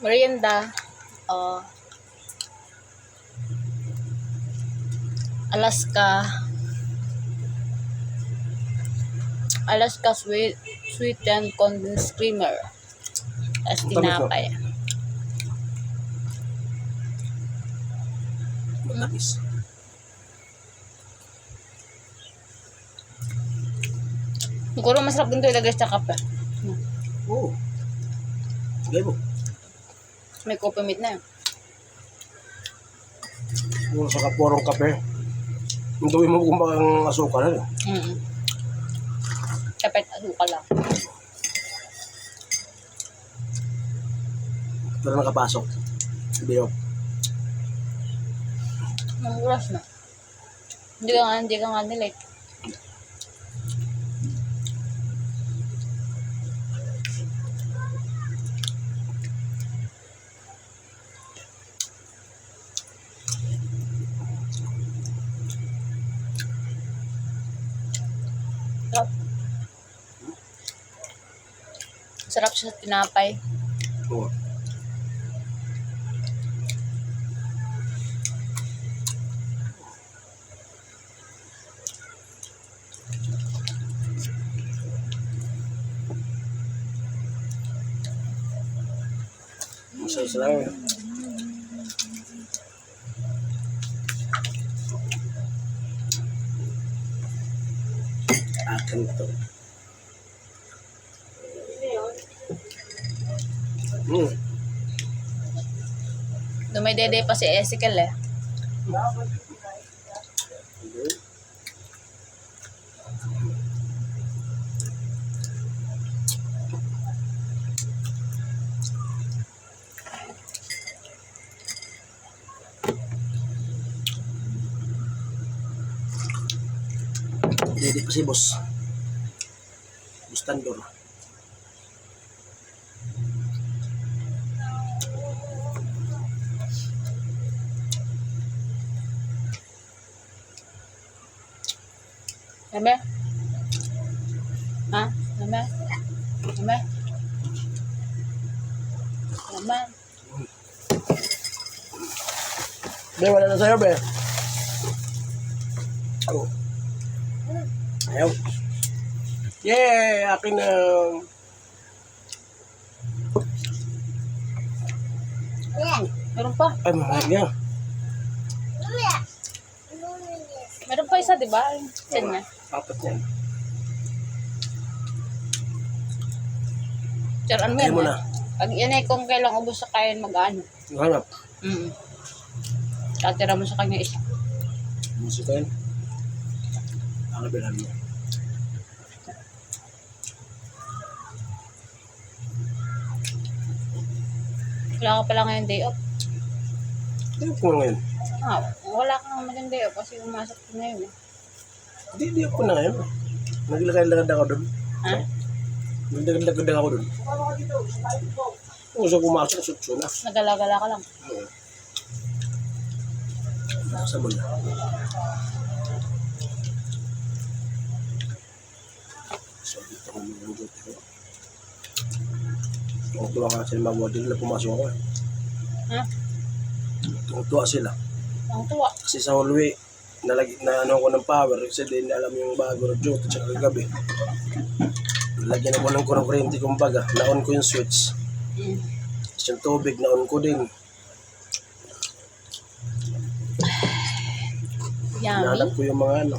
Merienda. Alaska sweetened condensed creamer. Tapos tinapay. Matamis. Siguro masarap din ito ilagay sa kape. Oo. Gaya mo. May coffee meat na yun. Yung sa kapurong kape. Hintuin mo kung bakang asukal. Kape at asukal lang. Pero nakapasok. Sabi yun. Ang oras na. Hindi ka nga nilate. Sarap. Sarap siya sa tinapay. Oo. Masaya lang yun. Akin ito. Dumay-dede pa si Ezekiel eh. Hindi pa si boss. Bustandor. Name? Ha? Name? Name? Name? Be, wala na sa'yo, be. Oh. Ayaw. Yeah! Akin na. Meron pa. Ay, mahal niya. Meron pa isa, di ba? Yan na. Apat yan. Tiyaran mo Kaya yan. mo eh. na. Pag yan eh, kung kailang ubos sa kain, mag-ano. Hanap. Tatira mo sa kanya isa. Musika yan. Ang kabilan mo. Wala ka pala ngayon day off. Hindi ko ngayon. Wala ka nga maging day off kasi umasok ko ngayon. Hindi ako na ngayon. Naglakad-lakad ako doon. Ha? Naglakad-lakad ako doon. Kung sa pumasok, sutso na. Nagala-gala ka lang. Oo. Nasa mo na. So, dito ko magugot ko. Tuwa ka sila mag-model na pumasok ako. Ha? Tuwa sila. Ang tuwa. Kasi sa hallway, ano ko ng power. Kasi di na alam yung bago na duty tsaka kagabi. Lagyan ako ng kuryente kumbaga. Na-on ko yung switch. Tapos yung tubig, na-on ko din. Yummy. Nahanap ko yung mga ano.